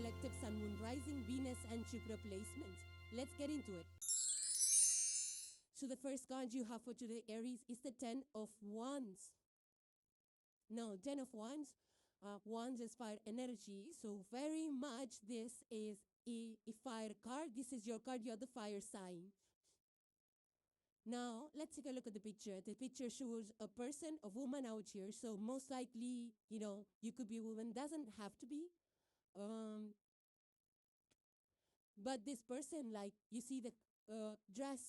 collective Sun, Moon, Rising, Venus, and Jupiter placements. Let's get into it. So the first card you have for today, Aries, is the 10 of Wands. Now, 10 of Wands. Wands is fire energy. So very much this is a fire card. This is your card. You're the fire sign. Now, let's take a look at the picture. The picture shows a person, a woman out here. So most likely, you could be a woman. Doesn't have to be. But this person, like, you see the dress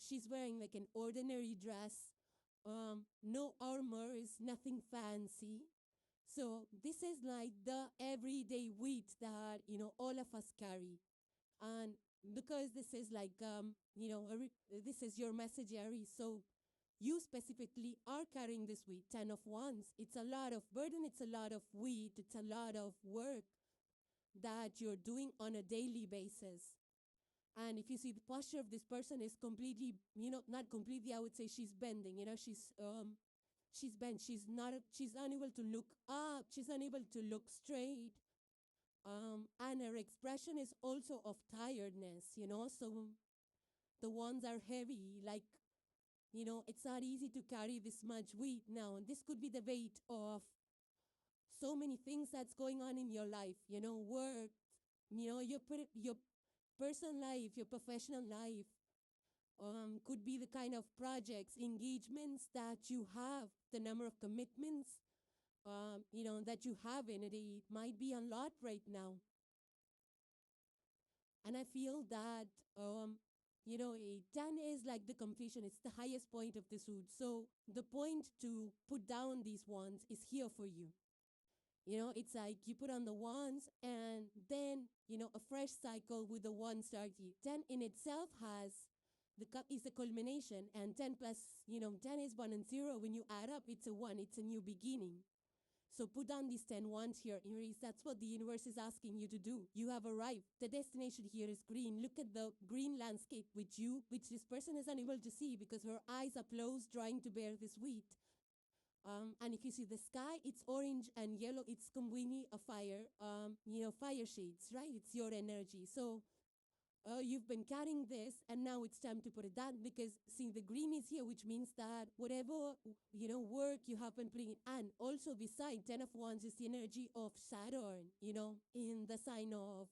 she's wearing, like an ordinary dress. No armor, is nothing fancy. So this is like the everyday wheat that, all of us carry. And because this is like, this is your message, Aries. So you specifically are carrying this wheat, 10 of Wands. It's a lot of burden. It's a lot of wheat. It's a lot of work that you're doing on a daily basis. And if you see the posture of this person is completely, not completely, I would say she's bending, she's bent. She's unable to look up. She's unable to look straight. And her expression is also of tiredness, so the wands are heavy, like, it's not easy to carry this much weight now. And this could be the weight of so many things that's going on in your life, work, your personal life, your professional life, could be the kind of projects, engagements that you have, the number of commitments, that you have in it. It might be a lot right now. And I feel that, a 10 is like the completion. It's the highest point of the suit. So the point to put down these wands is here for you. It's like you put on the wands and then, a fresh cycle with the one starting. 10 in itself is the culmination, and 10 plus, 10 is 1 and 0. When you add up, it's a 1. It's a new beginning. So put down these 10 wands here, Aries. That's what the universe is asking you to do. You have arrived. The destination here is green. Look at the green landscape which this person is unable to see because her eyes are closed, trying to bear this wheat. And if you see the sky, it's orange and yellow. It's completely a fire, fire shades, right? It's your energy. So you've been carrying this, and now it's time to put it down because, see, the green is here, which means that whatever, work you have been putting in. And also beside 10 of Wands is the energy of Saturn, in the sign of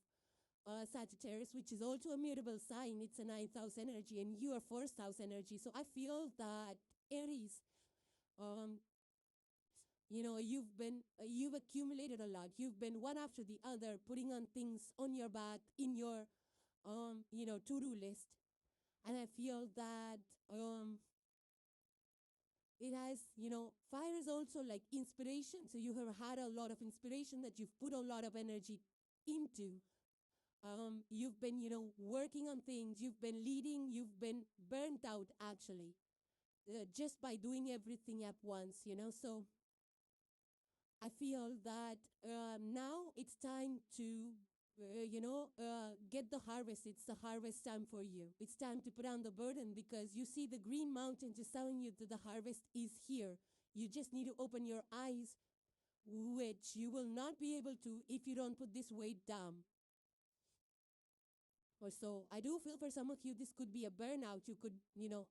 Sagittarius, which is also a mutable sign. It's a 9th house energy, and you are 4th house energy. So I feel that, Aries, you've accumulated a lot. You've been one after the other, putting on things on your back, in your, to-do list. And I feel that, it has, fire is also like inspiration. So you have had a lot of inspiration that you've put a lot of energy into. You've been, working on things. You've been leading. You've been burnt out, actually, just by doing everything at once, So I feel that now it's time to, get the harvest. It's the harvest time for you. It's time to put down the burden because you see the green mountains is telling you that the harvest is here. You just need to open your eyes, which you will not be able to if you don't put this weight down. Or so I do feel for some of you, this could be a burnout. You could,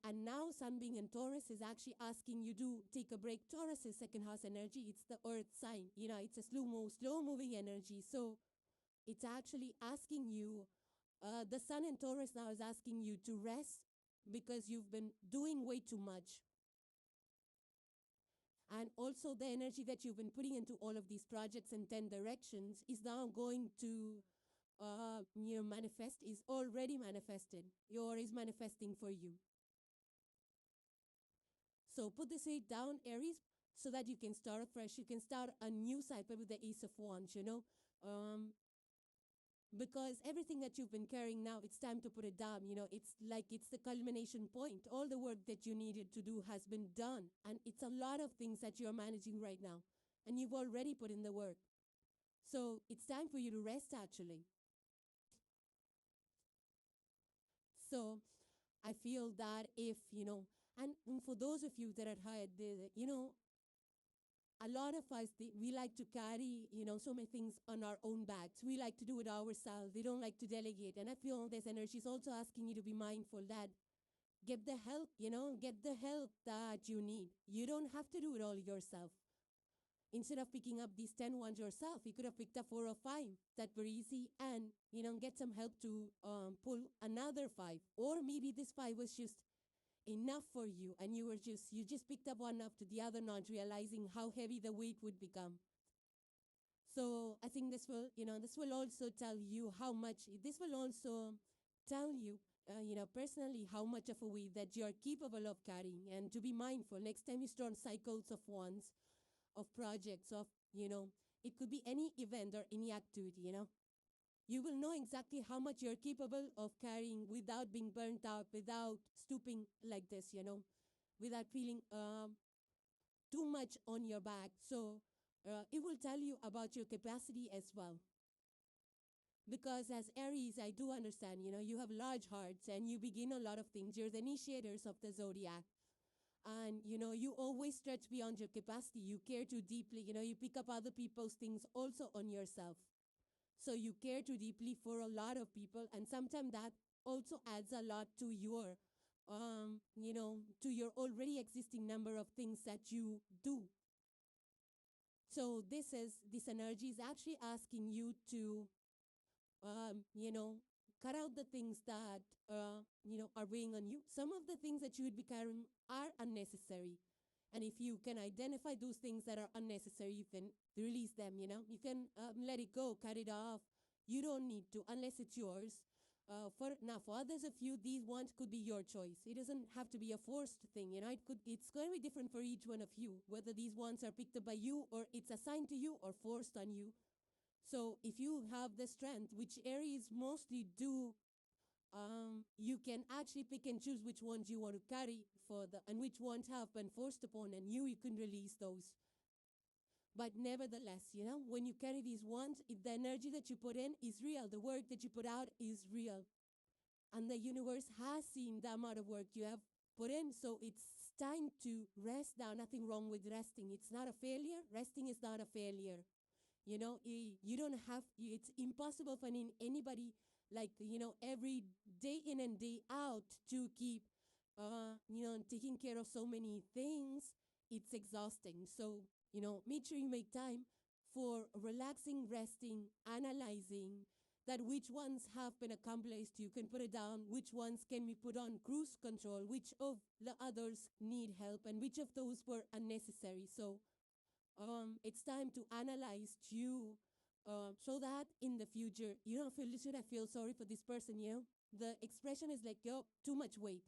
and now Sun being in Taurus is actually asking you to take a break. Taurus is second house energy. It's the earth sign. It's a slow moving energy. So it's actually asking you, the Sun in Taurus now is asking you to rest because you've been doing way too much. And also the energy that you've been putting into all of these projects and 10 directions is now going to manifest, is already manifested, or is manifesting for you. So put this weight down, Aries, so that you can start fresh. You can start a new cycle with the Ace of Wands, because everything that you've been carrying now, it's time to put it down. It's like it's the culmination point. All the work that you needed to do has been done. And it's a lot of things that you're managing right now. And you've already put in the work. So it's time for you to rest, actually. So I feel that if, and for those of you that are hired, a lot of us, we like to carry, so many things on our own backs. We like to do it ourselves. We don't like to delegate. And I feel this energy is also asking you to be mindful that get the help, get the help that you need. You don't have to do it all yourself. Instead of picking up these 10 ones yourself, you could have picked up 4 or 5 that were easy and, get some help to pull another 5. Or maybe this 5 was just enough for you and you just picked up one after the other, not realizing how heavy the weight would become. So I think this will also tell you how much, this will also tell you, personally how much of a weight that you're capable of carrying, and to be mindful next time you start cycles of ones, of projects, of, it could be any event or any activity, You will know exactly how much you're capable of carrying without being burnt out, without stooping like this, without feeling too much on your back. So it will tell you about your capacity as well. Because as Aries, I do understand, you have large hearts and you begin a lot of things. You're the initiators of the zodiac. And, you always stretch beyond your capacity. You care too deeply. You pick up other people's things also on yourself. So you care too deeply for a lot of people. And sometimes that also adds a lot to your, to your already existing number of things that you do. So this energy is actually asking you to, cut out the things that, are weighing on you. Some of the things that you would be carrying are unnecessary. And if you can identify those things that are unnecessary, you can release them, You can let it go, cut it off. You don't need to, unless it's yours. For others of you, these ones could be your choice. It doesn't have to be a forced thing, It's going to be different for each one of you, whether these ones are picked up by you or it's assigned to you or forced on you. So if you have the strength, which Aries mostly do, you can actually pick and choose which ones you want to carry and which ones have been forced upon, and you can release those. But nevertheless, when you carry these ones, the energy that you put in is real. The work that you put out is real. And the universe has seen the amount of work you have put in, so it's time to rest now. Nothing wrong with resting. It's not a failure. Resting is not a failure. You don't have, it's impossible for anybody, every day in and day out to keep, taking care of so many things. It's exhausting. So, make sure you make time for relaxing, resting, analyzing that which ones have been accomplished. You can put it down, which ones can be put on cruise control, which of the others need help, and which of those were unnecessary. So, it's time to analyze you, so that in the future, you don't feel, should I feel sorry for this person, The expression is like, too much weight.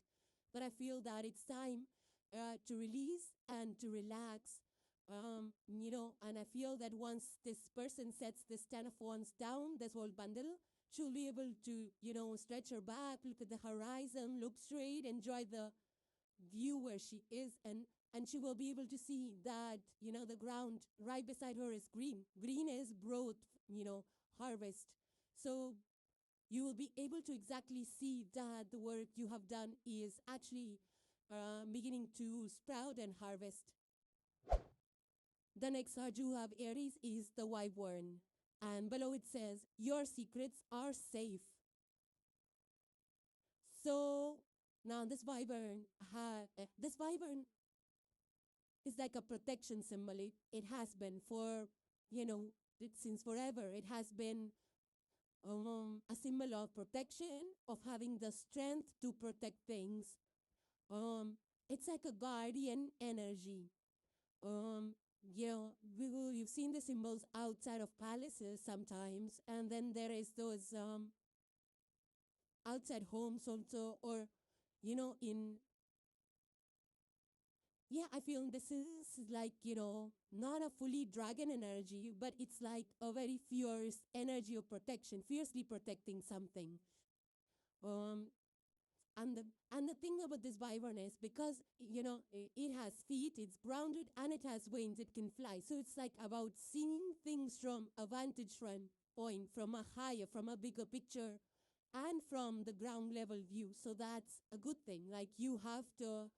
But I feel that it's time to release and to relax, and I feel that once this person sets this 10 of wands down, this whole bundle, she'll be able to, stretch her back, look at the horizon, look straight, enjoy the view where she is, and she will be able to see that, the ground right beside her is green. Green is growth, harvest. So you will be able to exactly see that the work you have done is actually beginning to sprout and harvest. The next card you have, Aries, is the Wyvern. And below it says, your secrets are safe. So now this Wyvern is like a protection symbol. It has been for, since forever. It has been a symbol of protection, of having the strength to protect things. It's like a guardian energy. You've seen the symbols outside of palaces sometimes, and then there is those outside homes also, or, I feel this is like, not a fully dragon energy, but it's like a very fierce energy of protection, fiercely protecting something. And the thing about this Wyvern is because, it has feet, it's grounded, and it has wings, it can fly. So it's like about seeing things from a vantage point, from a higher, from a bigger picture, and from the ground level view. So that's a good thing. Like you have to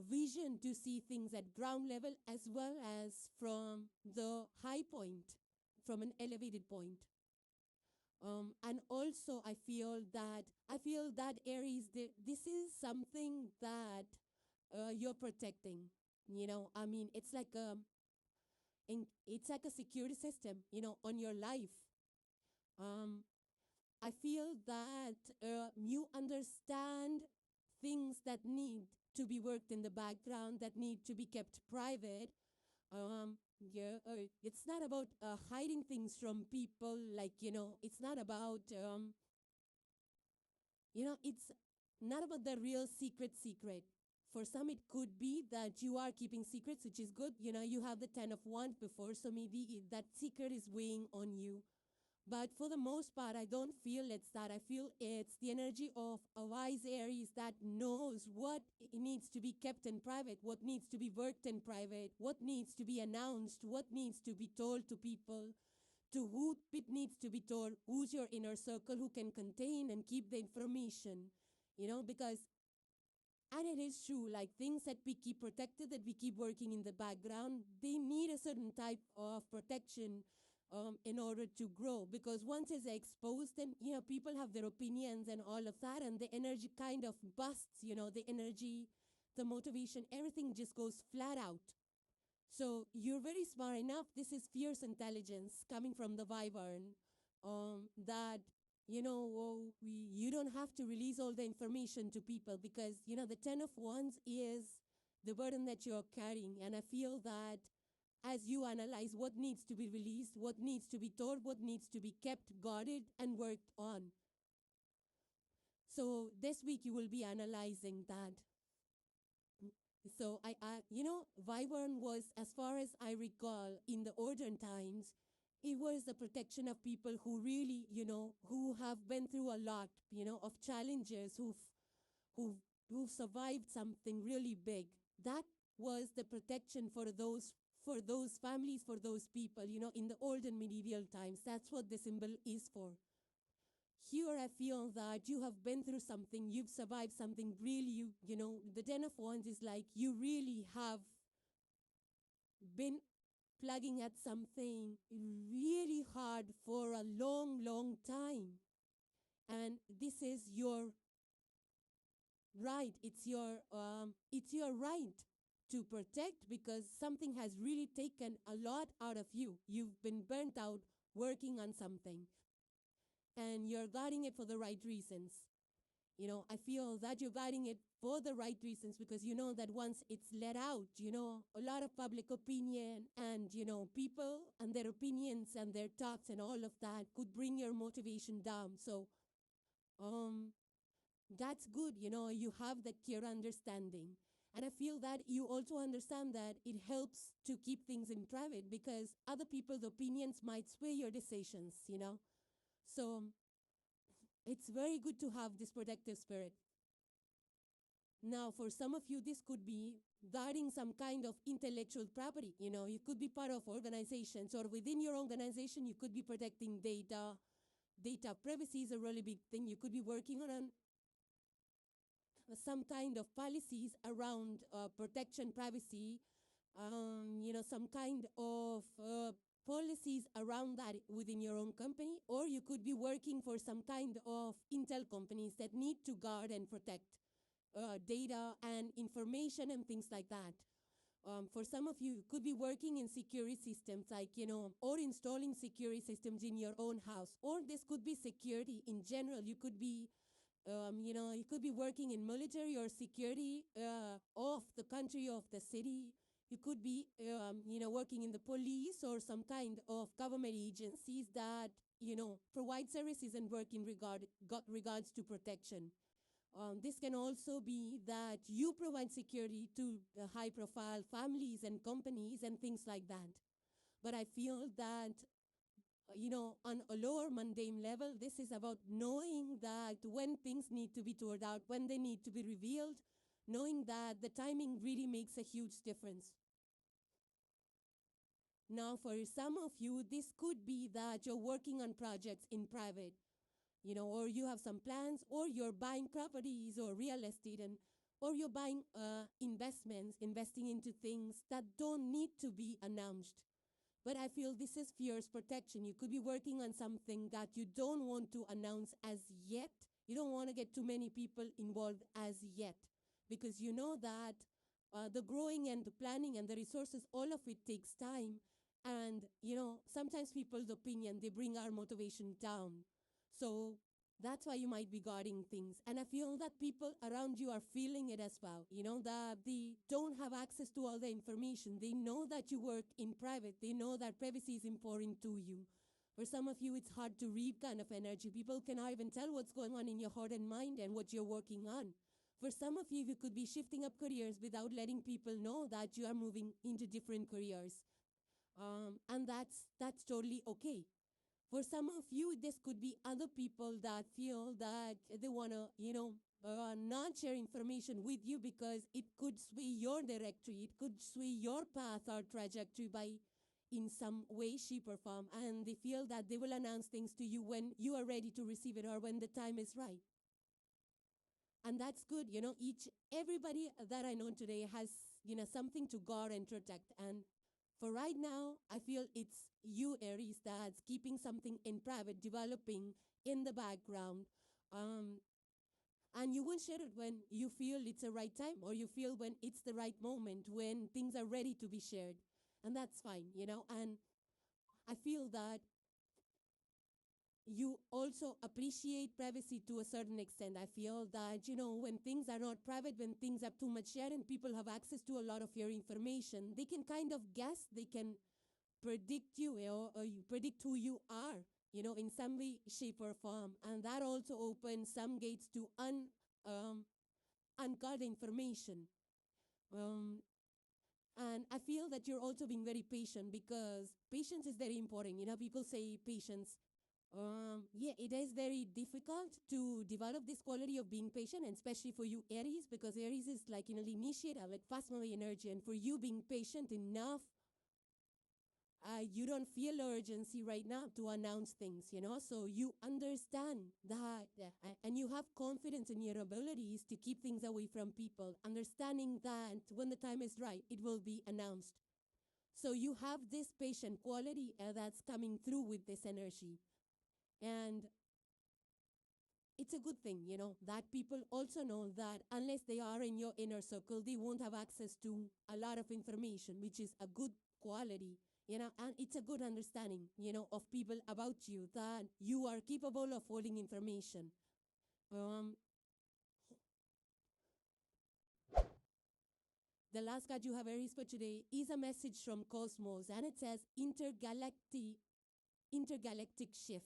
vision to see things at ground level as well as from the high point, from an elevated point. And also, I feel that Aries, this is something that you're protecting. I mean, it's like a security system, on your life. Um, I feel that you understand things that need to be worked in the background, that need to be kept private. It's not about hiding things from people, it's not about, it's not about the real secret. For some, it could be that you are keeping secrets, which is good. You have the 10 of Wands before, so maybe that secret is weighing on you. But for the most part, I don't feel it's that. I feel it's the energy of a wise Aries that knows what needs to be kept in private, what needs to be worked in private, what needs to be announced, what needs to be told to people, to who it needs to be told, who's your inner circle who can contain and keep the information, because, and it is true, like things that we keep protected, that we keep working in the background, they need a certain type of protection in order to grow, because once it's exposed, then people have their opinions and all of that, and the energy kind of busts. The energy, the motivation, everything just goes flat out. So you're very smart enough. This is fierce intelligence coming from the Wyvern, that you don't have to release all the information to people, because the 10 of Wands is the burden that you're carrying, and I feel that as you analyze what needs to be released, what needs to be told, what needs to be kept guarded and worked on. So this week you will be analyzing that. So Wyvern was, as far as I recall, in the olden times, it was the protection of people who really, who have been through a lot, of challenges, who've survived something really big. That was the protection for those families, for those people, in the olden medieval times. That's what the symbol is for. Here I feel that you have been through something, you've survived something really, the 10 of Wands is like you really have been plugging at something really hard for a long, long time. And this is your right. It's your right to protect, because something has really taken a lot out of you. You've been burnt out working on something, and you're guarding it for the right reasons. I feel that you're guarding it for the right reasons, because you know that once it's let out, a lot of public opinion and, people and their opinions and their thoughts and all of that could bring your motivation down. So that's good. You have that clear understanding. And I feel that you also understand that it helps to keep things in private, because other people's opinions might sway your decisions, So it's very good to have this protective spirit. Now, for some of you, this could be guarding some kind of intellectual property. You could be part of organizations, or within your organization, you could be protecting data. Data privacy is a really big thing. You could be working on some kind of policies around protection, privacy, some kind of policies around that within your own company, or you could be working for some kind of intel companies that need to guard and protect data and information and things like that. For some of you, you could be working in security systems, or installing security systems in your own house, or this could be security in general. You could be you could be working in military or security of the country, of the city. You could be, working in the police or some kind of government agencies that, provide services and work in regards to protection. This can also be that you provide security to high-profile families and companies and things like that. But I feel that on a lower mundane level, this is about knowing that when things need to be toured out, when they need to be revealed, knowing that the timing really makes a huge difference. Now, for some of you, this could be that you're working on projects in private, or you have some plans, or you're buying properties or real estate, and or you're buying investments, investing into things that don't need to be announced. But I feel this is fierce protection. You could be working on something that you don't want to announce as yet. You don't want to get too many people involved as yet, because you know that the growing and the planning and the resources, all of it takes time. And, sometimes people's opinion, they bring our motivation down. So that's why you might be guarding things. And I feel that people around you are feeling it as well. That they don't have access to all the information. They know that you work in private. They know that privacy is important to you. For some of you, it's hard to read kind of energy. People cannot even tell what's going on in your heart and mind and what you're working on. For some of you, you could be shifting up careers without letting people know that you are moving into different careers. And that's totally okay. For some of you, this could be other people that feel that they want to, not share information with you because it could sway your directory. It could sway your path or trajectory in some way, shape, or form. And they feel that they will announce things to you when you are ready to receive it or when the time is right. And that's good. Everybody that I know today has, something to guard and protect. And for right now, I feel it's you, Aries, that's keeping something in private, developing in the background. And you will share it when you feel it's the right time, or you feel when it's the right moment, when things are ready to be shared. And that's fine, And I feel that you also appreciate privacy to a certain extent. I feel that, when things are not private, when things are too much shared and people have access to a lot of your information, they can kind of guess, they can predict you, or you predict who you are, in some way, shape, or form. And that also opens some gates to uncovered information. And I feel that you're also being very patient, because patience is very important. People say patience. It is very difficult to develop this quality of being patient, and especially for you, Aries, because Aries is like, initiator, like fast-moving energy. And for you being patient enough, you don't feel urgency right now to announce things, so you understand that, and you have confidence in your abilities to keep things away from people, understanding that when the time is right, it will be announced. So you have this patient quality that's coming through with this energy. And it's a good thing, that people also know that unless they are in your inner circle, they won't have access to a lot of information, which is a good quality, and it's a good understanding, of people about you, that you are capable of holding information. The last card you have, Aries, for today is a message from Cosmos, and it says intergalactic shift.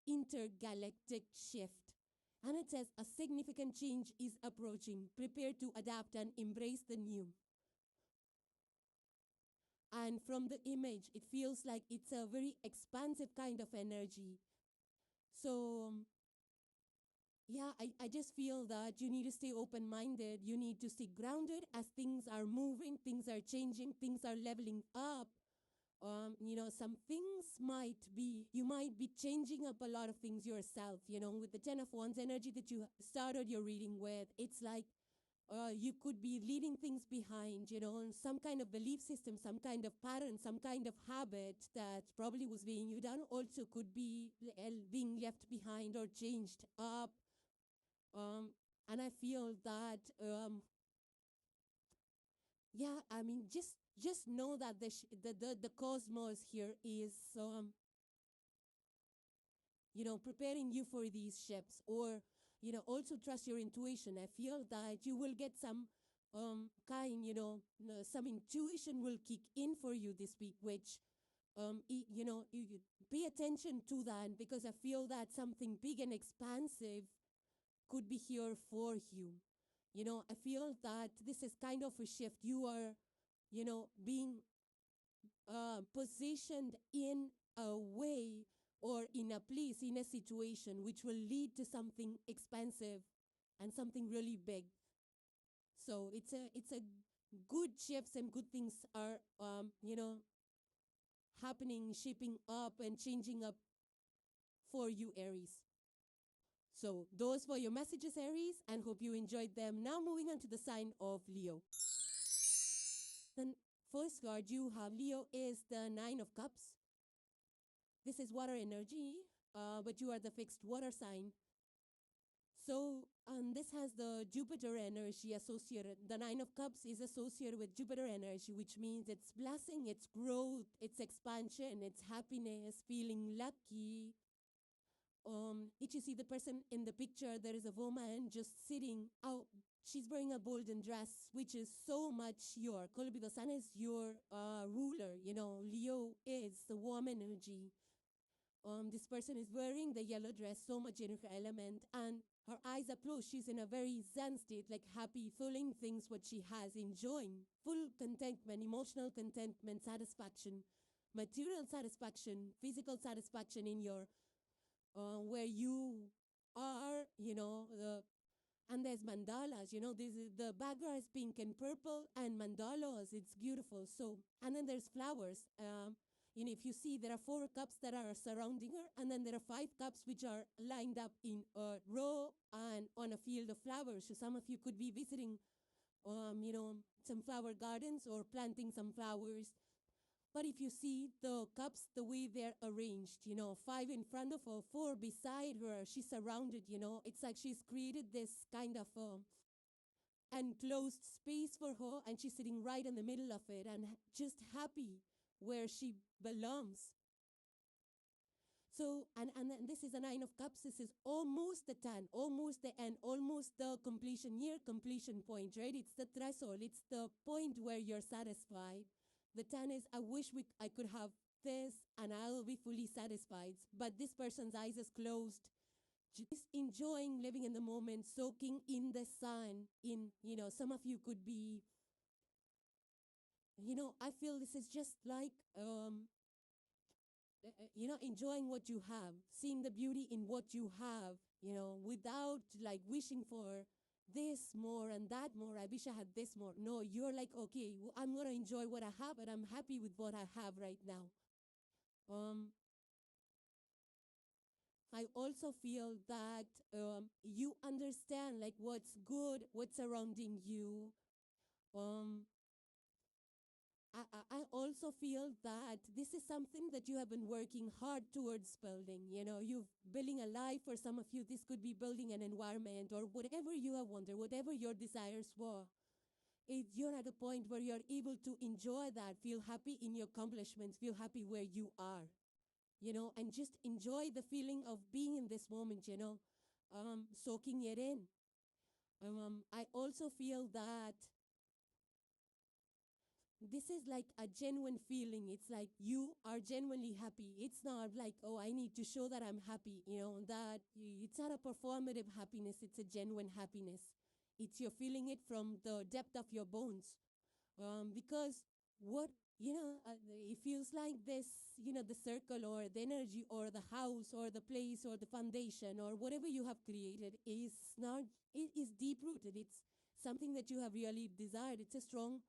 Intergalactic shift. And it says a significant change is approaching. Prepare to adapt and embrace the new. And from the image, it feels like it's a very expansive kind of energy. So, I just feel that you need to stay open-minded. You need to stay grounded as things are moving, things are changing, things are leveling up. Some things you might be changing up a lot of things yourself, with the 10 of Wands energy that you started your reading with. It's like you could be leaving things behind, some kind of belief system, some kind of pattern, some kind of habit that probably was weighing you down also could be being left behind or changed up. And I feel that, just know that the cosmos here is, preparing you for these shifts, or, also trust your intuition. I feel that you will get some some intuition will kick in for you this week, which, you pay attention to that, because I feel that something big and expansive could be here for you. I feel that this is kind of a shift. You are, being positioned in a way or in a place, in a situation, which will lead to something expansive and something really big. So it's a good shifts, and good things are, happening, shaping up and changing up for you, Aries. So those were your messages, Aries, and hope you enjoyed them. Now moving on to the sign of Leo. The first card you have, Leo, is the Nine of Cups. This is water energy, but you are the fixed water sign. So this has the Jupiter energy associated. The Nine of Cups is associated with Jupiter energy, which means it's blessing, it's growth, it's expansion, it's happiness, feeling lucky. If you see the person in the picture, there is a woman just sitting out. She's wearing a golden dress, which is so much your, Kolbi, the sun is your ruler. Leo is the warm energy. This person is wearing the yellow dress, so much in her element, and her eyes are closed. She's in a very zen state, like happy, feeling things what she has, enjoying, full contentment, emotional contentment, satisfaction, material satisfaction, physical satisfaction in your where you are, and there's mandalas, this is the background is pink and purple and mandalas, it's beautiful. So, and then there's flowers. If you see, there are 4 cups that are surrounding her, and then there are 5 cups which are lined up in a row and on a field of flowers. So some of you could be visiting, some flower gardens or planting some flowers. But if you see the cups, the way they're arranged, 5 in front of her, 4 beside her, she's surrounded, it's like she's created this kind of enclosed space for her, and she's sitting right in the middle of it and just happy where she belongs. So, and this is a 9 of Cups. This is almost the 10, almost the end, almost the completion, near completion point, right? It's the threshold. It's the point where you're satisfied. The 10 is, I wish I could have this and I'll be fully satisfied. But this person's eyes is closed, just enjoying living in the moment, soaking in the sun. Some of you could be, I feel this is just like, enjoying what you have, seeing the beauty in what you have, without like wishing for this more and that more. I wish I had this more. No, you're like, okay, I'm going to enjoy what I have, and I'm happy with what I have right now. I also feel that you understand like what's good, what's surrounding you. I also feel that this is something that you have been working hard towards building. You're building a life. For some of you, this could be building an environment or whatever you have wanted, whatever your desires were. You're at a point where you're able to enjoy that, feel happy in your accomplishments, feel happy where you are, and just enjoy the feeling of being in this moment, soaking it in. I also feel that this is like a genuine feeling. It's like you are genuinely happy. It's not like, oh, I need to show that I'm happy, that it's not a performative happiness. It's a genuine happiness. You're feeling it from the depth of your bones. Because it feels like this, the circle or the energy or the house or the place or the foundation or whatever you have created it is deep-rooted. It's something that you have really desired. It's a strong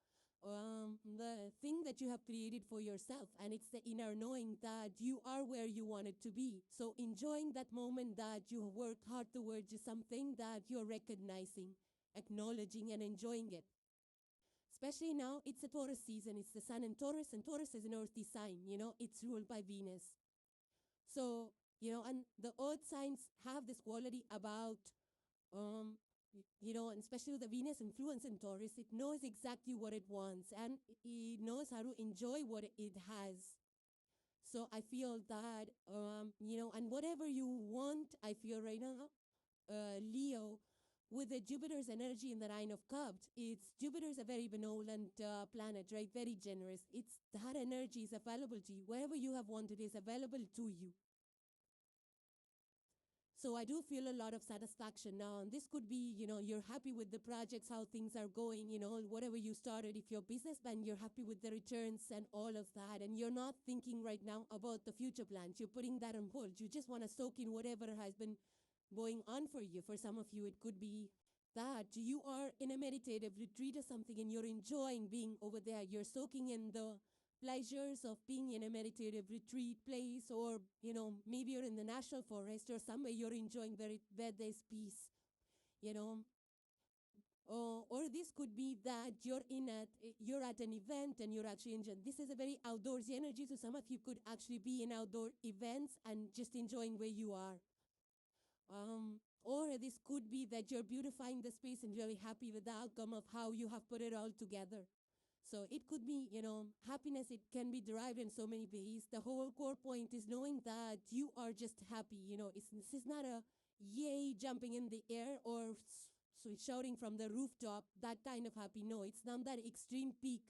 the thing that you have created for yourself, and it's the inner knowing that you are where you wanted to be. So enjoying that moment that you work hard towards is something that you're recognizing, acknowledging, and enjoying it. Especially now, it's a Taurus season. It's the sun in Taurus, and Taurus is an earthy sign. It's ruled by Venus. So, and the earth signs have this quality about and especially with the Venus influence in Taurus, it knows exactly what it wants, and it knows how to enjoy what it has. So I feel that, and whatever you want, I feel right now, Leo, with the Jupiter's energy in the Nine of Cups, Jupiter's a very benevolent planet, right? Very generous. That energy is available to you. Whatever you have wanted is available to you. So I do feel a lot of satisfaction now. And this could be, you're happy with the projects, how things are going, whatever you started. If you're a businessman, you're happy with the returns and all of that. And you're not thinking right now about the future plans. You're putting that on hold. You just want to soak in whatever has been going on for you. For some of you, it could be that you are in a meditative retreat or something and you're enjoying being over there. You're soaking in the pleasures of being in a meditative retreat place, or, maybe you're in the national forest or somewhere you're enjoying where there's peace, you know. Or this could be that you're at an event and you're actually enjoying. This is a very outdoorsy energy, so some of you could actually be in outdoor events and just enjoying where you are. Or this could be that you're beautifying the space and really happy with the outcome of how you have put it all together. So it could be, happiness, it can be derived in so many ways. The whole core point is knowing that you are just happy. This is not a yay jumping in the air or shouting from the rooftop, that kind of happy. No, it's not that extreme peak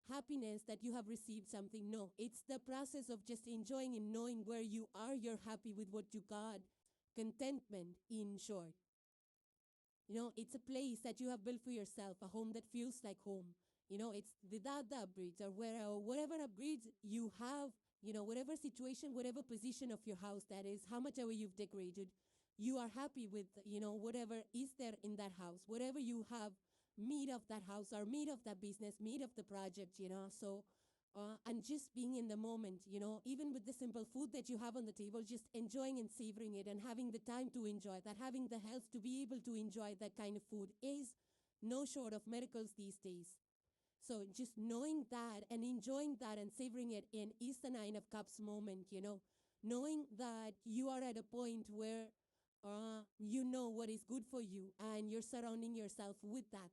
happiness that you have received something. No, it's the process of just enjoying and knowing where you are. You're happy with what you got. Contentment, in short. It's a place that you have built for yourself, a home that feels like home. It's without the upgrades or whatever upgrades you have, whatever situation, whatever position of your house that is, how much ever you've decorated, you are happy with, whatever is there in that house, whatever you have made of that house or made of that business, made of the project, So, and just being in the moment, even with the simple food that you have on the table, just enjoying and savoring it and having the time to enjoy that, having the health to be able to enjoy that kind of food is no short of miracles these days. So just knowing that and enjoying that and savoring it in is the Nine of Cups moment, knowing that you are at a point where you know what is good for you and you're surrounding yourself with that.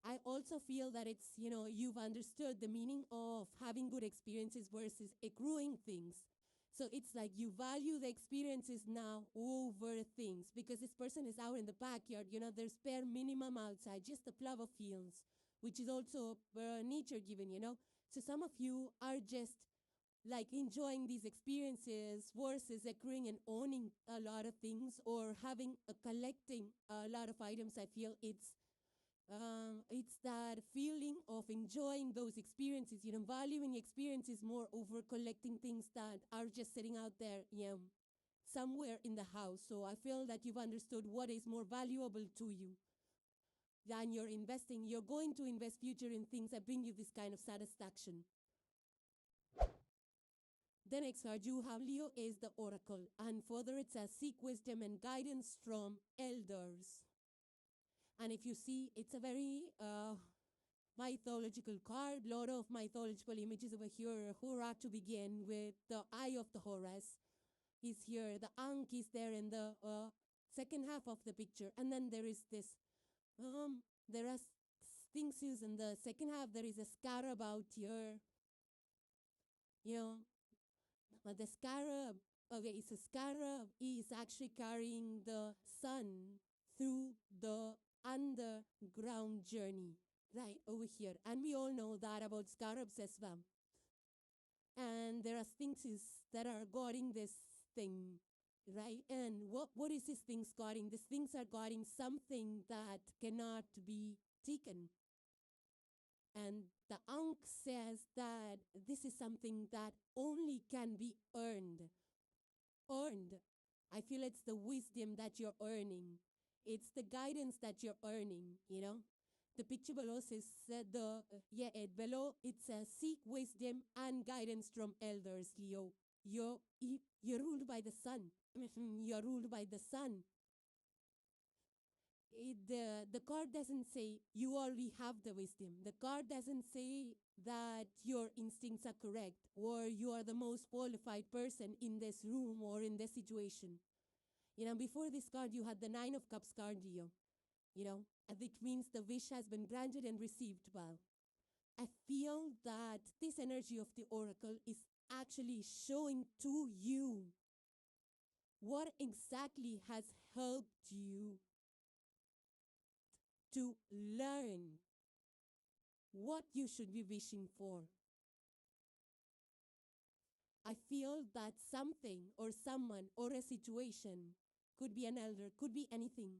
I also feel that it's, you've understood the meaning of having good experiences versus accruing things. So it's like you value the experiences now over things, because this person is out in the backyard, there's bare minimum outside, just the plow of fields, which is also nature given, So some of you are just like enjoying these experiences versus accruing and owning a lot of things or collecting a lot of items. I feel it's that feeling of enjoying those experiences, valuing experiences more over collecting things that are just sitting out there, somewhere in the house. So I feel that you've understood what is more valuable to you. Then you're going to invest future in things that bring you this kind of satisfaction. The next card you have, Leo, is the Oracle. And further it says, seek wisdom and guidance from elders. And if you see, it's a very mythological card, lot of mythological images over here. Hurrah to begin with, the Eye of the Horus is here. The Ankh is there in the second half of the picture. And then there is this, there are Sphinxes in the second half. There is a scarab out here. The scarab, okay, so scarab is actually carrying the sun through the underground journey, right over here. And we all know that about scarabs as well. And there are sphinxes that are guarding this thing, right? And what is this sphinx guarding? The sphinx are guarding something that cannot be taken. And the Ankh says that this is something that only can be earned. I feel it's the wisdom that you're earning. It's the guidance that you're earning, The picture below says, below it says, seek wisdom and guidance from elders, Leo. You're ruled by the sun. You're ruled by the sun. The card doesn't say you already have the wisdom. The card doesn't say that your instincts are correct or you are the most qualified person in this room or in this situation. Before this card, you had the Nine of Cups card, Leo. And which means the wish has been granted and received well. I feel that this energy of the Oracle is actually showing to you what exactly has helped you to learn what you should be wishing for. I feel that something or someone or a situation, could be an elder, could be anything,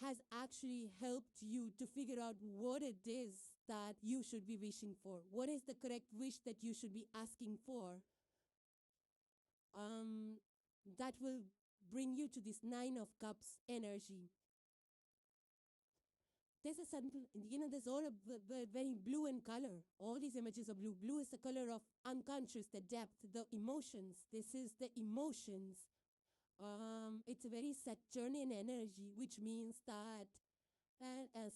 has actually helped you to figure out what it is that you should be wishing for. What is the correct wish that you should be asking for? That will bring you to this Nine of Cups energy. there's a certain, there's all of very blue in color. All these images are blue. Blue is the color of unconscious, the depth, the emotions. This is the emotions. It's a very Saturnian energy, which means that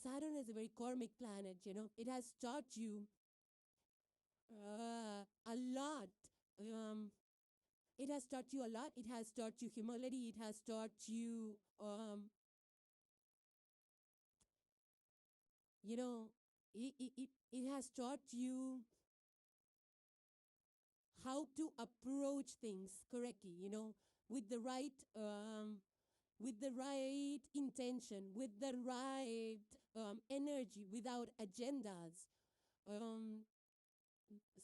Saturn is a very karmic planet, It has taught you a lot. It has taught you a lot. It has taught you humility. It has taught you, it has taught you how to approach things correctly, with the right, with the right intention, with the right energy, without agendas,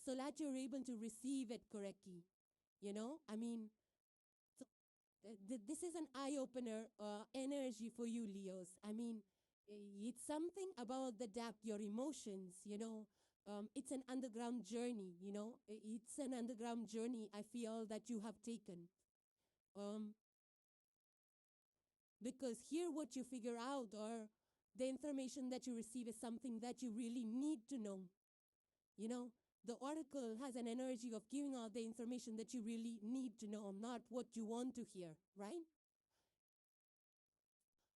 so that you're able to receive it correctly. I mean, so this is an eye-opener energy for you, Leos. I mean, it's something about the depth, your emotions, it's an underground journey, It's an underground journey I feel that you have taken. Because here what you figure out or the information that you receive is something that you really need to know. The oracle has an energy of giving out the information that you really need to know, not what you want to hear, right?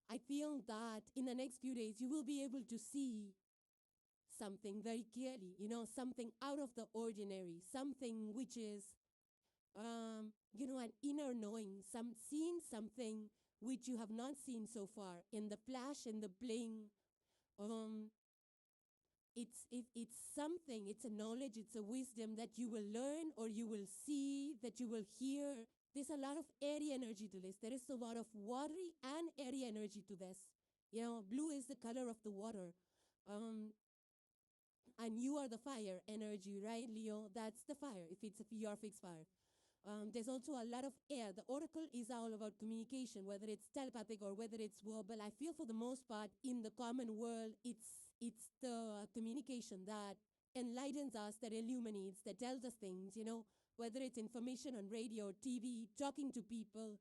I feel that in the next few days, you will be able to see something very clearly, something out of the ordinary, something which is, an inner knowing, seeing something which you have not seen so far, in the flash, in the bling. It's something, it's a knowledge, it's a wisdom that you will learn or you will see, that you will hear. There's a lot of airy energy to this. There is a lot of watery and airy energy to this. Blue is the color of the water. And you are the fire energy, right, Leo? That's the fire, if it's a your fixed fire. There's also a lot of air. The oracle is all about communication, whether it's telepathic or whether it's verbal. I feel for the most part in the common world, it's the communication that enlightens us, that illuminates, that tells us things, whether it's information on radio, TV, talking to people.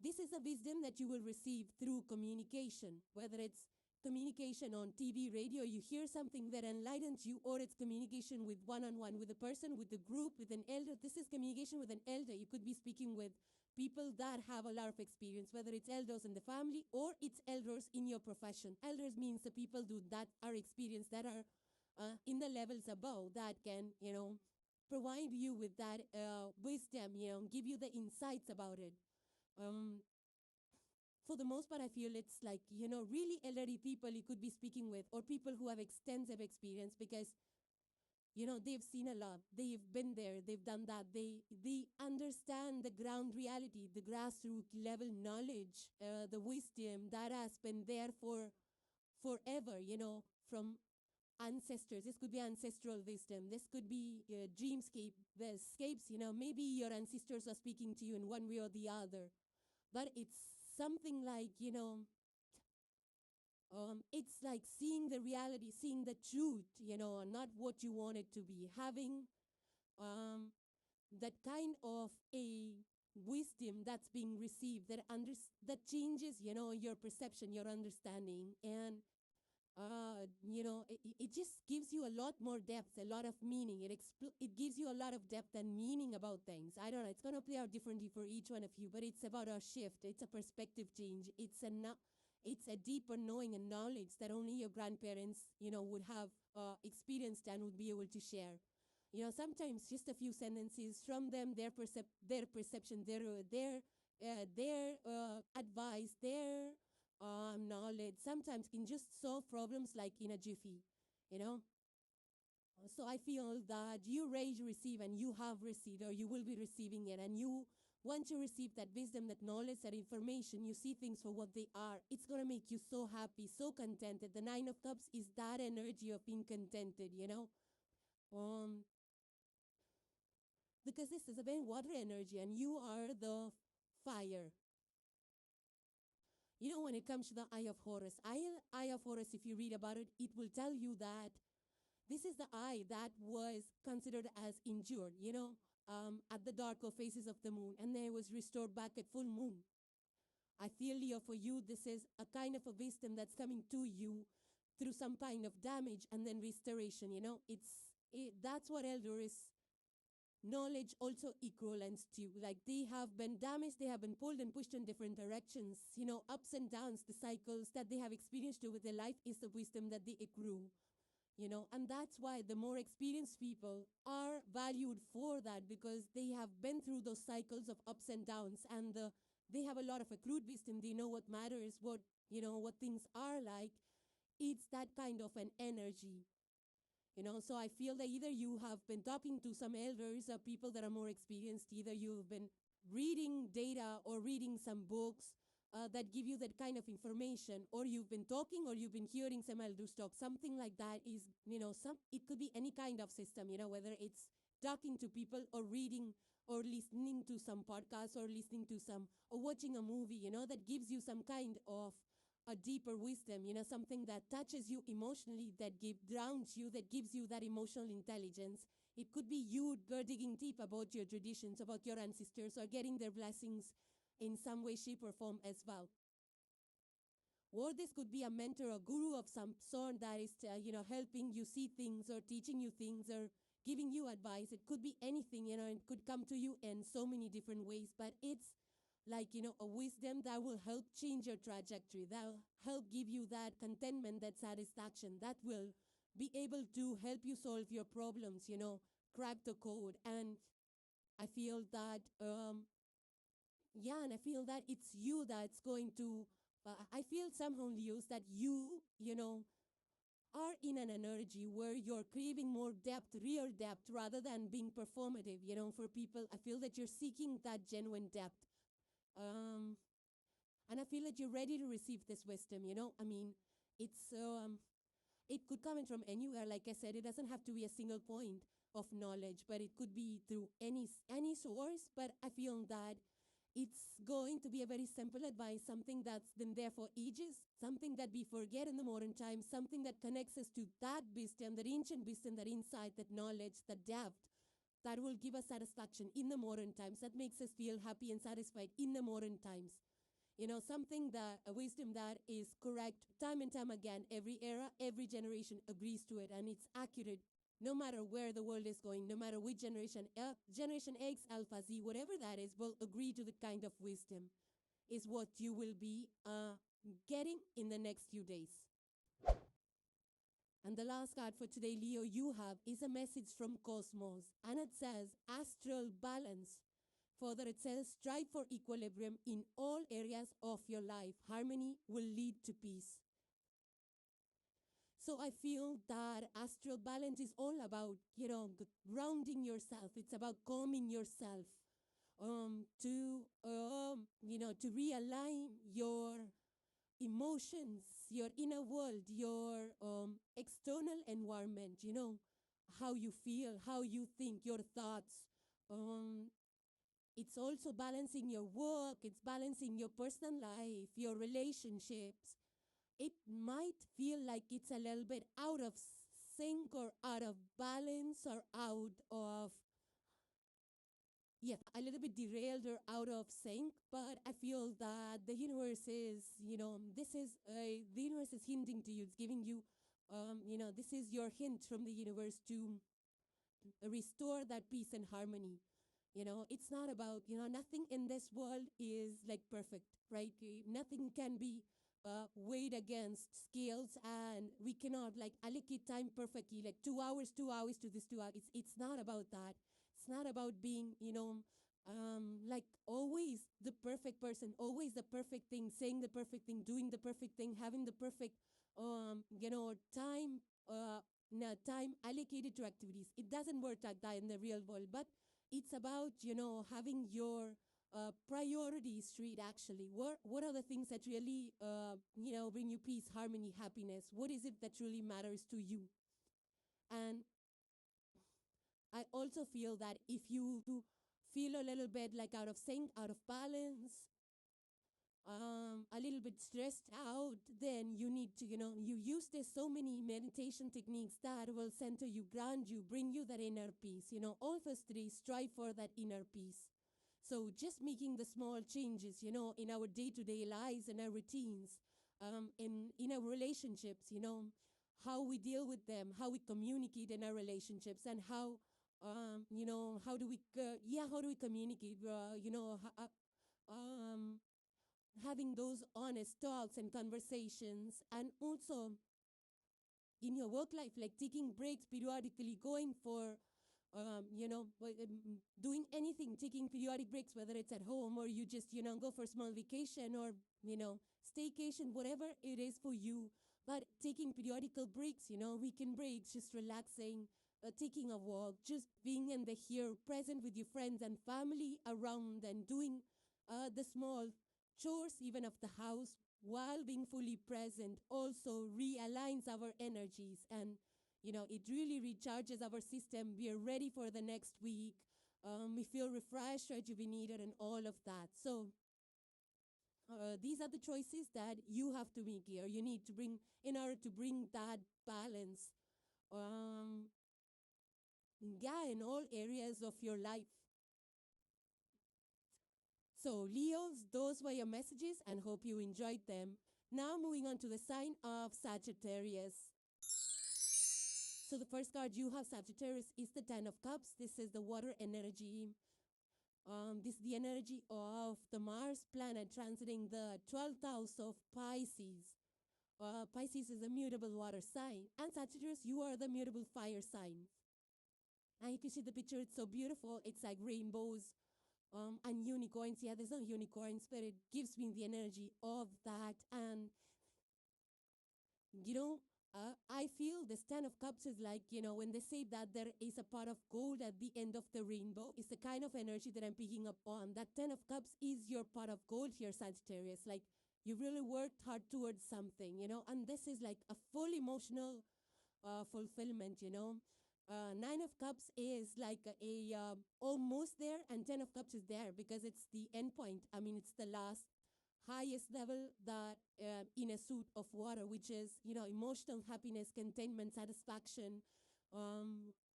This is a wisdom that you will receive through communication, whether it's communication on TV, radio, you hear something that enlightens you, or it's communication with one-on-one, with a person, with a group, with an elder. This is communication with an elder. You could be speaking with people that have a lot of experience, whether it's elders in the family or it's elders in your profession. Elders means the people that are experienced, that are in the levels above, that can, provide you with that wisdom, give you the insights about it. For the most part, I feel it's like, really elderly people you could be speaking with, or people who have extensive experience because, they've seen a lot. They've been there. They've done that. They understand the ground reality, the grassroots level knowledge, the wisdom that has been there for forever, from ancestors. This could be ancestral wisdom. This could be dreamscape, the escapes, maybe your ancestors are speaking to you in one way or the other. But it's something like, it's like seeing the reality, seeing the truth, not what you want it to be. Having that kind of a wisdom that's being received that changes, your perception, your understanding. And, it just gives you a lot more depth, a lot of meaning. It gives you a lot of depth and meaning about things. I don't know. It's going to play out differently for each one of you, but it's about a shift. It's a perspective change. It's a deeper knowing and knowledge that only your grandparents, would have experienced and would be able to share. Sometimes just a few sentences from them, their perception, their advice, their knowledge sometimes can just solve problems like in a jiffy, So I feel that you receive, and you have received, or you will be receiving it, and once you receive that wisdom, that knowledge, that information, you see things for what they are. It's going to make you so happy, so contented. The Nine of Cups is that energy of being contented, because this is a very water energy, and you are the fire. When it comes to the Eye of Horus, Eye of Horus, if you read about it, it will tell you that this is the eye that was considered as injured, at the darker phases of the moon, and then it was restored back at full moon. I feel, Leo, for you, this is a kind of a wisdom that's coming to you through some kind of damage and then restoration. That's what elders knowledge also equivalents to. Like, they have been damaged, they have been pulled and pushed in different directions. Ups and downs, the cycles that they have experienced over their life is the wisdom that they accrue. And that's why the more experienced people are valued for that, because they have been through those cycles of ups and downs, and they have a lot of accrued wisdom. They know what matters, what things are like. It's that kind of an energy. So I feel that either you have been talking to some elders or people that are more experienced, either you've been reading data or reading some books that give you that kind of information, or you've been talking or you've been hearing some elders talk. Something like that is, it could be any kind of system, whether it's talking to people or reading or listening to some podcasts or listening to some, or watching a movie, that gives you some kind of a deeper wisdom, something that touches you emotionally, that grounds you, that gives you that emotional intelligence. It could be you digging deep about your traditions, about your ancestors, or getting their blessings in some way, shape, or form as well. Or this could be a mentor or guru of some sort that is, helping you see things or teaching you things or giving you advice. It could be anything, it could come to you in so many different ways, but it's like, a wisdom that will help change your trajectory, that will help give you that contentment, that satisfaction, that will be able to help you solve your problems, crack the code. And I feel that, and I feel that it's you that's going to, I feel somehow, Leos, that you are in an energy where you're craving more depth, real depth, rather than being performative, for people. I feel that you're seeking that genuine depth. And I feel that you're ready to receive this wisdom, it's, it could come in from anywhere. Like I said, it doesn't have to be a single point of knowledge, but it could be through any source. But I feel that it's going to be a very simple advice, something that's been there for ages, something that we forget in the modern times, something that connects us to that wisdom, that ancient wisdom, that insight, that knowledge, that depth, that will give us satisfaction in the modern times, that makes us feel happy and satisfied in the modern times. Something that, a wisdom that is correct time and time again, every era, every generation agrees to it, and it's accurate no matter where the world is going, no matter which generation, Generation X, Alpha, Z, whatever that is, will agree to the kind of wisdom is what you will be getting in the next few days. And the last card for today, Leo, you have is a message from Cosmos, and it says astral balance. Further, it says strive for equilibrium in all areas of your life. Harmony will lead to peace. So I feel that astral balance is all about, grounding yourself. It's about calming yourself, to realign your emotions, your inner world, your external environment, how you feel, how you think, your thoughts. It's also balancing your work, it's balancing your personal life, your relationships. It might feel like it's a little bit out of sync or out of balance or out of, a little bit derailed or out of sync, but I feel that the universe is, the universe is hinting to you, it's giving you, this is your hint from the universe to restore that peace and harmony. It's not about, nothing in this world is like perfect, right? Nothing can be weighed against scales, and we cannot like allocate time perfectly, like 2 hours to this 2 hours. It's not about that. It's not about being, like always the perfect person, always the perfect thing, saying the perfect thing, doing the perfect thing, having the perfect, time, time allocated to activities. It doesn't work like that in the real world, but it's about, having your priorities straight, actually. What are the things that really, bring you peace, harmony, happiness? What is it that really matters to you? And I also feel that if you feel a little bit like out of sync, out of balance, a little bit stressed out, then you need to, you use there's so many meditation techniques that will center you, ground you, bring you that inner peace. All of us today strive for that inner peace. So just making the small changes, in our day-to-day lives and our routines, in our relationships, how we deal with them, how we communicate in our relationships, and how, how do we, how do we communicate, having those honest talks and conversations, and also in your work life, like taking breaks periodically, going for, doing anything, taking periodic breaks, whether it's at home or you just, go for a small vacation or, staycation, whatever it is for you. But taking periodical breaks, weekend breaks, just relaxing, taking a walk, just being in the here, present with your friends and family around, and doing the small chores, even of the house, while being fully present, also realigns our energies, and it really recharges our system. We are ready for the next week. We feel refreshed, rejuvenated, and all of that. So these are the choices that you have to make here. You need to bring, in order to bring that balance, in all areas of your life. So Leos, those were your messages, and hope you enjoyed them. Now moving on to the sign of Sagittarius. So the first card you have, Sagittarius, is the Ten of Cups. This is the water energy. This is the energy of the Mars planet transiting the 12th house of Pisces. Pisces is a mutable water sign, and Sagittarius, you are the mutable fire sign. And you can see the picture, it's so beautiful. It's like rainbows and unicorns. Yeah, there's no unicorns, but it gives me the energy of that. And, I feel this Ten of Cups is like, when they say that there is a pot of gold at the end of the rainbow, it's the kind of energy that I'm picking up on. That Ten of Cups is your pot of gold here, Sagittarius. Like, you really worked hard towards something, and this is like a full emotional fulfillment, Nine of Cups is like a almost there, and Ten of Cups is there because it's the end point. I mean, it's the last highest level that in a suit of water, which is, emotional happiness, contentment, satisfaction.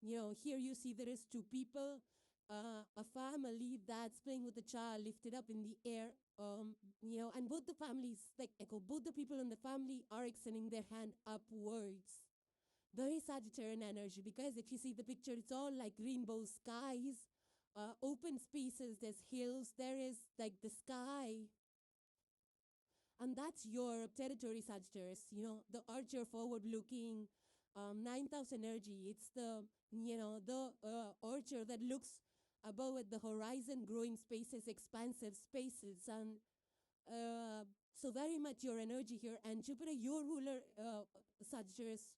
Here you see there is two people, a family that's playing with a child lifted up in the air, and both the families, like echo, both the people in the family are extending their hand upwards. Very Sagittarian energy, because if you see the picture, it's all like rainbow skies, open spaces, there's hills, there is like the sky. And that's your territory, Sagittarius, the archer, forward-looking, 9th energy. It's the, archer that looks above at the horizon, growing spaces, expansive spaces. And so very much your energy here. And Jupiter, your ruler, Sagittarius,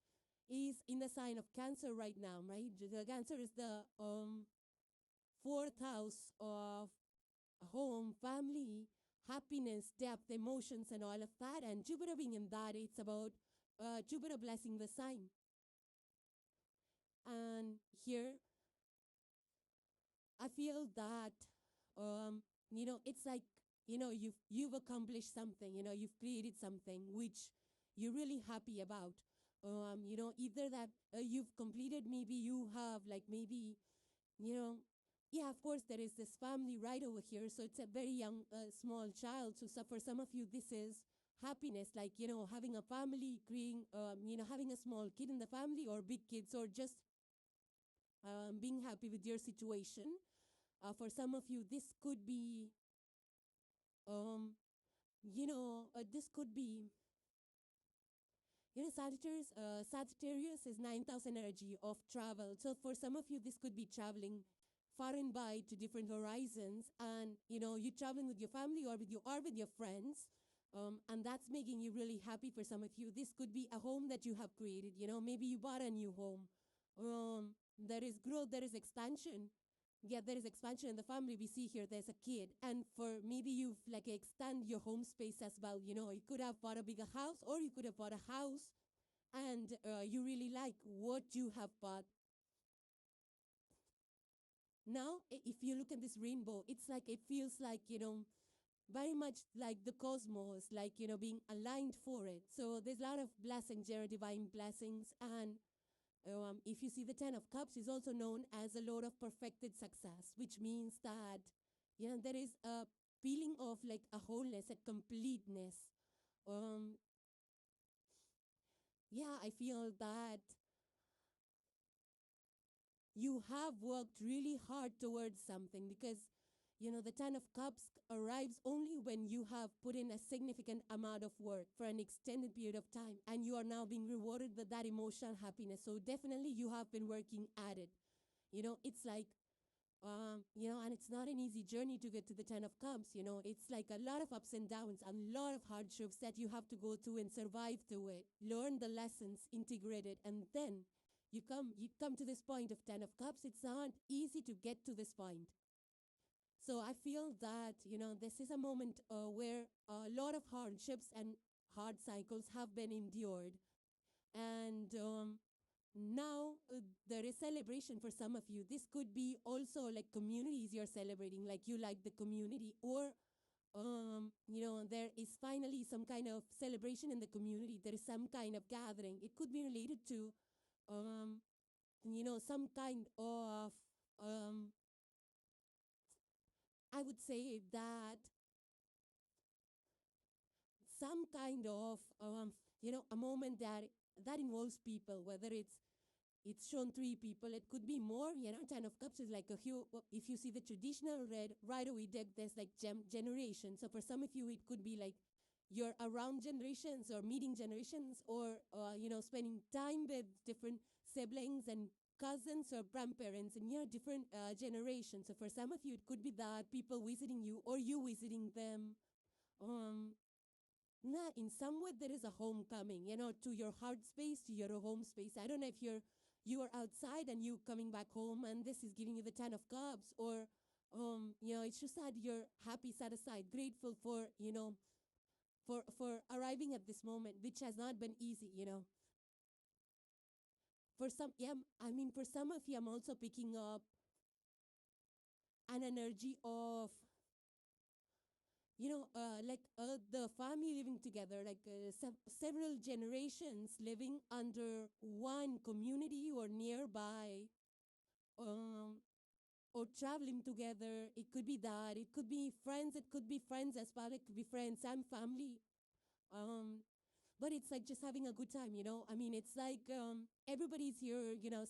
is in the sign of Cancer right now, right? The Cancer is the 4th house of home, family, happiness, depth, emotions, and all of that. And Jupiter being in that, it's about Jupiter blessing the sign. And here, I feel that, it's like, you've accomplished something, you've created something which you're really happy about. Either that you've completed, maybe you have, like, maybe, yeah, of course, there is this family right over here. So it's a very young, small child. So for some of you, this is happiness, like, having a family, having a small kid in the family, or big kids, or just being happy with your situation. For some of you, this could be, this could be, Sagittarius is 9th energy of travel. So for some of you, this could be traveling far and wide to different horizons, and you're traveling with your family or with your friends, and that's making you really happy. For some of you, this could be a home that you have created. Maybe you bought a new home. There is growth, there is expansion. Yeah, there is expansion in the family. We see here there's a kid, and for maybe you've like extend your home space as well. You could have bought a bigger house, or you could have bought a house, and you really like what you have bought. Now, if you look at this rainbow, it's like, it feels like, very much like the cosmos, like, being aligned for it. So there's a lot of blessings there, divine blessings. And if you see the Ten of Cups is also known as a Lord of perfected success, which means that, there is a feeling of like a wholeness, a completeness. yeah, I feel that you have worked really hard towards something because, the Ten of Cups arrives only when you have put in a significant amount of work for an extended period of time and you are now being rewarded with that emotional happiness. So definitely you have been working at it. It's like, and it's not an easy journey to get to the Ten of Cups. It's like a lot of ups and downs and a lot of hardships that you have to go through and survive through it, learn the lessons, integrate it, and then you come to this point of Ten of Cups. It's not easy to get to this point. So I feel that, this is a moment where a lot of hardships and hard cycles have been endured. And now there is celebration for some of you. This could be also like communities you're celebrating, like you like the community, or there is finally some kind of celebration in the community. There is some kind of gathering. It could be related to, some kind of, I would say that some kind of, a moment that involves people, whether it's shown 3 people. It could be more. Ten of Cups is like if you see the traditional right away deck, there's like generation. So for some of you, it could be like you're around generations or meeting generations or, spending time with different siblings and cousins or grandparents and different generations. So for some of you, it could be that people visiting you or you visiting them. In some way, there is a homecoming, to your heart space, to your home space. I don't know if you are outside and you coming back home and this is giving you the Ten of Cups, or, it's just that you're happy, satisfied, grateful for, for arriving at this moment, which has not been easy. For some, yeah, for some of you, I'm also picking up an energy of, the family living together, like several generations living under one community or nearby, um, or traveling together. It could be that. It could be friends. It could be friends as well. It could be friends and family. But it's like just having a good time. It's like everybody's here,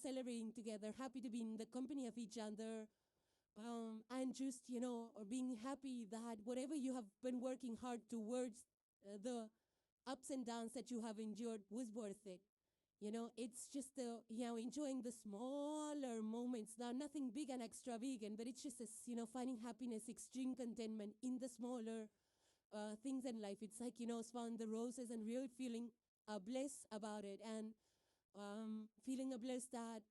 celebrating together, happy to be in the company of each other. And just, being happy that whatever you have been working hard towards, the ups and downs that you have endured was worth it. It's just enjoying the smaller moments. Now, nothing big and extravagant, but it's just this, finding happiness, extreme contentment in the smaller things in life. It's like, smelling the roses and really feeling a bliss about it, and feeling a bliss that,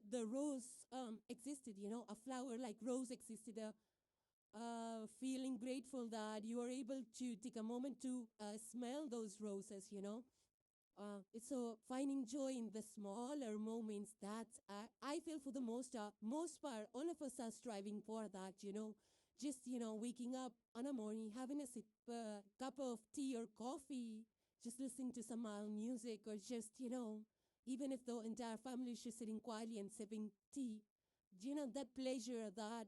the rose existed, a flower like rose existed, feeling grateful that you are able to take a moment to smell those roses. It's so finding joy in the smaller moments that I feel for the most part, all of us are striving for that. Just, waking up on a morning, having a cup of tea or coffee, just listening to some mild music, or just, even if the entire family is just sitting quietly and sipping tea, that pleasure, that,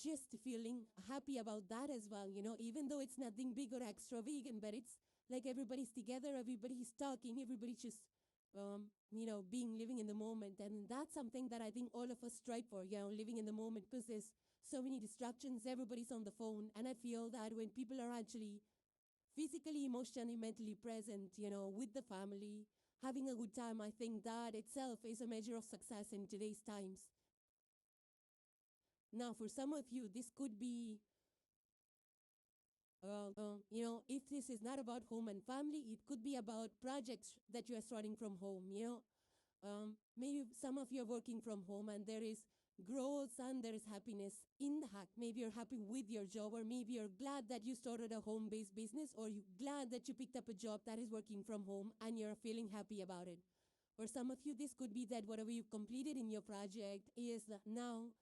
just feeling happy about that as well, even though it's nothing big or extravagant, but it's like everybody's together, everybody's talking, everybody's just, living in the moment. And that's something that I think all of us strive for, living in the moment, because there's so many distractions, everybody's on the phone. And I feel that when people are actually physically, emotionally, mentally present, with the family, having a good time, I think that itself is a measure of success in today's times. Now, for some of you, this could be, if this is not about home and family, it could be about projects that you are starting from home. Maybe some of you are working from home and there is growth and there is happiness in the hack. Maybe you're happy with your job, or maybe you're glad that you started a home-based business, or you're glad that you picked up a job that is working from home and you're feeling happy about it. For some of you, this could be that whatever you completed in your project is now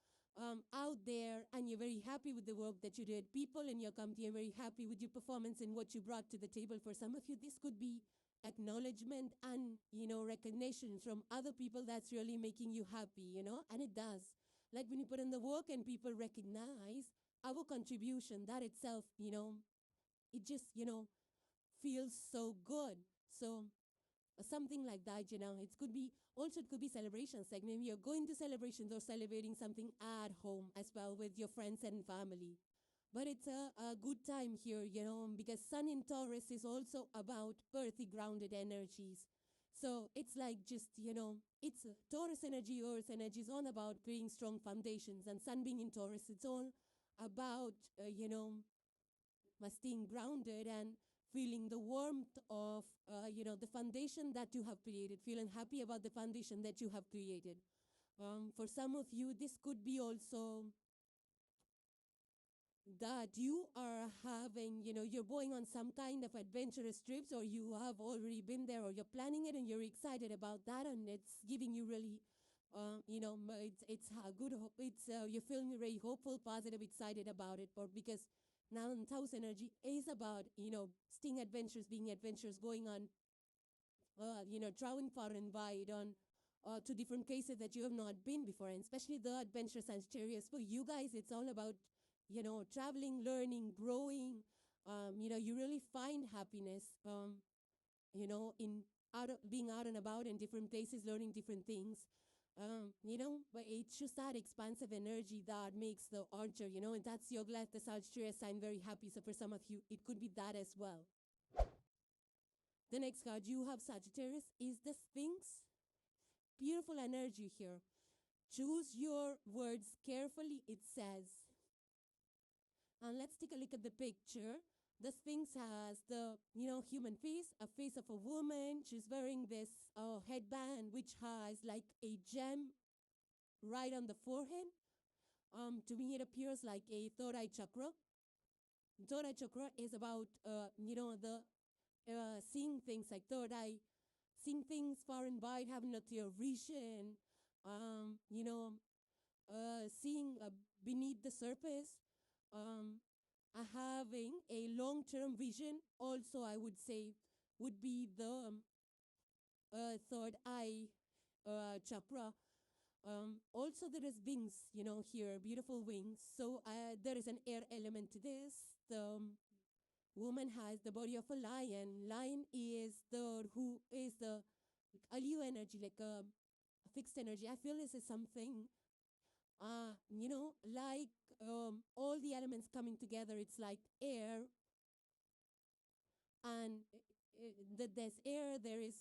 out there and you're very happy with the work that you did. People in your company are very happy with your performance and what you brought to the table. For some of you, this could be acknowledgement and, recognition from other people that's really making you happy, and it does. Like when you put in the work and people recognize our contribution, that itself, it just, feels so good. So something like that, it could be also, it could be celebrations, like maybe you're going to celebrations or celebrating something at home as well with your friends and family. But it's a good time here, because Sun in Taurus is also about earthy grounded energies. So it's like just, it's Taurus energy, Earth energy is all about creating strong foundations. And Sun being in Taurus, it's all about, staying grounded and feeling the warmth of, the foundation that you have created, feeling happy about the foundation that you have created. For some of you, this could be also that you are having, you're going on some kind of adventurous trips, or you have already been there, or you're planning it and you're excited about that, and it's giving you really, it's a good hope. You're feeling very hopeful, positive, excited about it, or because now Taurus energy is about, staying adventurous, being adventurous, going on, traveling far and wide on to different places that you have not been before, and especially the adventure Sagittarius. For you guys, it's all about, traveling, learning, growing. You really find happiness, in being out and about in different places, learning different things. But it's just that expansive energy that makes the archer, and that's your glad the Sagittarius sign very happy. So for some of you, it could be that as well. The next card you have, Sagittarius, is the Sphinx. Beautiful energy here. Choose your words carefully, it says. And let's take a look at the picture. The Sphinx has the, human face, a face of a woman. She's wearing this headband, which has like a gem right on the forehead. To me, it appears like a third eye chakra. Third eye chakra is about, the seeing things like third eye, seeing things far and wide, having a clear vision, seeing beneath the surface, having a long-term vision. Also, I would say, would be the third eye chakra. Also, there is wings, here, beautiful wings. So there is an air element to this. The woman has the body of a lion. Lion is who is the Aliu energy, like a fixed energy. I feel this is something, like all the elements coming together. It's like air, and there's air, there is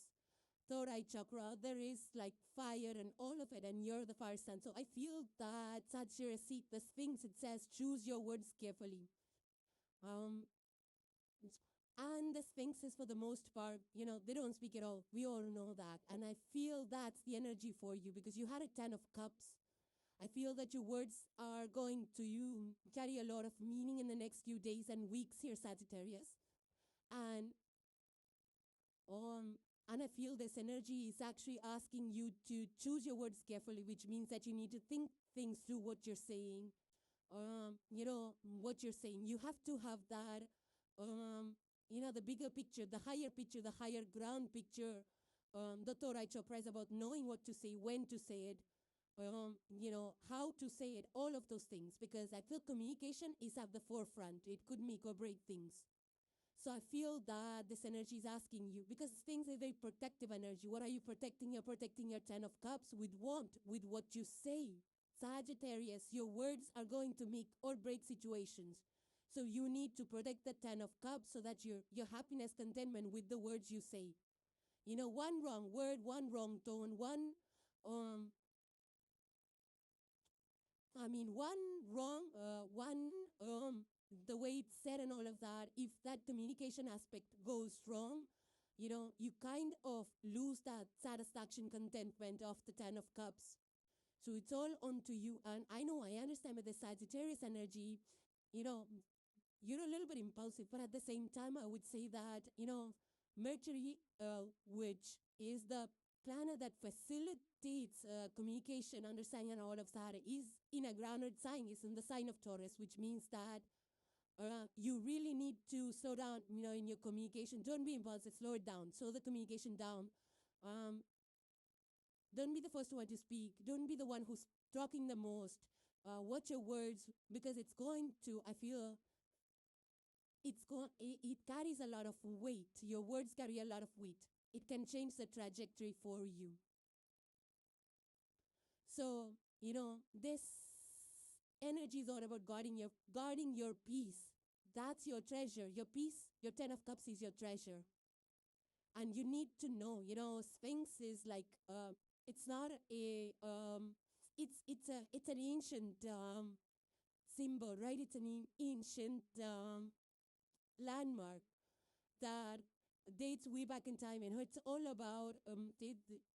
third eye chakra, there is like fire and all of it, and you're the fire sign. So I feel that Sagittarius, the Sphinx, it says, choose your words carefully. And the Sphinxes, for the most part, they don't speak at all. We all know that. And I feel that's the energy for you, because you had a 10 of Cups. I feel that your words are going to carry a lot of meaning in the next few days and weeks here, Sagittarius. And I feel this energy is actually asking you to choose your words carefully, which means that you need to think things through what you're saying. What you're saying. You have to have that, the bigger picture, the higher ground picture. The third eye chakra is about knowing what to say, when to say it, how to say it, all of those things. Because I feel communication is at the forefront. It could make or break things. So I feel that this energy is asking you, because things are very protective energy. What are you protecting? You're protecting your 10 of Cups with warmth, with what you say. Sagittarius, your words are going to make or break situations. So you need to protect the 10 of Cups so that your happiness, contentment with the words you say. One wrong word, one wrong tone, the way it's said and all of that, if that communication aspect goes wrong, you kind of lose that satisfaction, contentment of the 10 of Cups. So it's all onto you. And I understand with the Sagittarius energy, you're a little bit impulsive, but at the same time, I would say that, Mercury, which is the planet that facilitates communication, understanding, and all of that, is in a grounded sign, is in the sign of Taurus, which means that you really need to slow down, in your communication. Don't be impulsive, slow it down, slow the communication down. Don't be the first one to speak. Don't be the one who's talking the most. Watch your words, because it's going to, I feel, it carries a lot of weight. Your words carry a lot of weight. It can change the trajectory for you. So, this energy is all about guarding your peace. That's your treasure. Your peace, your 10 of cups is your treasure. And you need to know, Sphinx is like, it's not a, it's an ancient symbol, right? It's an ancient landmark that dates way back in time. It's all about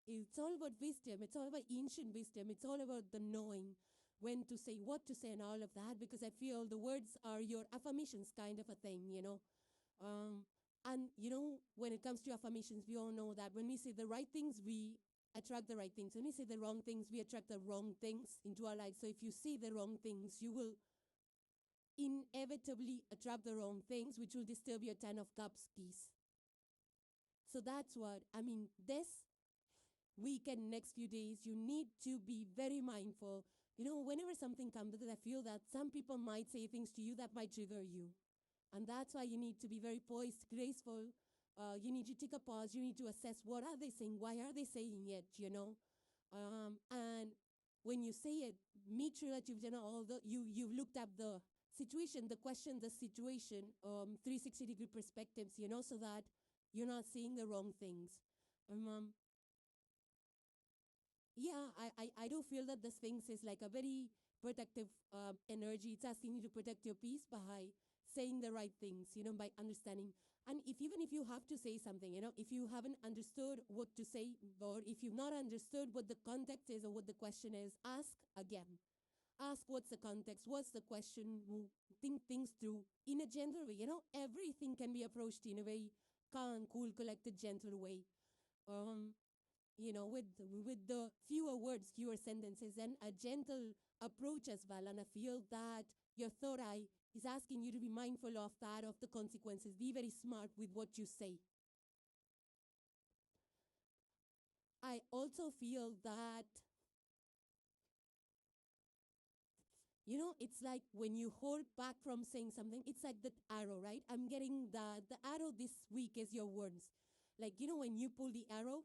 it's all about wisdom. It's all about ancient wisdom. It's all about the knowing when to say, what to say, and all of that. Because I feel the words are your affirmations, kind of a thing. And when it comes to affirmations, we all know that when we say the right things, we attract the right things. When we say the wrong things, we attract the wrong things into our lives. So if you say the wrong things, you will inevitably attract the wrong things, which will disturb your 10 of cups piece. So that's what, this week and next few days, you need to be very mindful. Whenever something comes, because I feel that some people might say things to you that might trigger you. And that's why you need to be very poised, graceful. You need to take a pause. You need to assess, what are they saying? Why are they saying it, And when you say it, make sure that you've done you've looked up the situation, the question, the situation, 360-degree perspectives, so that you're not saying the wrong things. I do feel that the Sphinx is like a very protective energy. It's asking you to protect your peace by saying the right things, by understanding. And even if you have to say something, if you haven't understood what to say, or if you've not understood what the context is or what the question is, ask again. Ask what's the context, what's the question, think things through in a gentle way. Everything can be approached in a very calm, cool, collected, gentle way. With the fewer words, fewer sentences, and a gentle approach as well. And I feel that your third eye is asking you to be mindful of that, of the consequences. Be very smart with what you say. I also feel that, it's like when you hold back from saying something, it's like that arrow, right? I'm getting the arrow this week is your words. Like, when you pull the arrow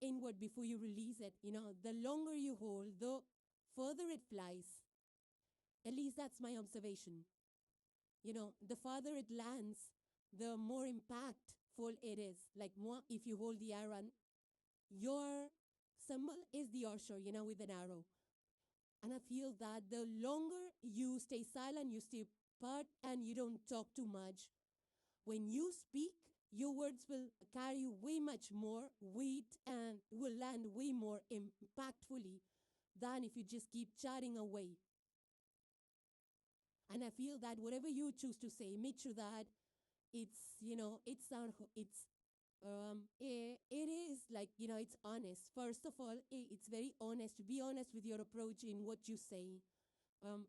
inward before you release it, the longer you hold, the further it flies. At least that's my observation. The farther it lands, the more impactful it is. Like, more if you hold the arrow, your symbol is the Osho, with an arrow. And I feel that the longer you stay silent, you stay apart, and you don't talk too much, when you speak, your words will carry way much more weight and will land way more impactfully than if you just keep chatting away. And I feel that whatever you choose to say, make sure that it's, it is like, it's honest. First of all, it's very honest. Be honest with your approach in what you say.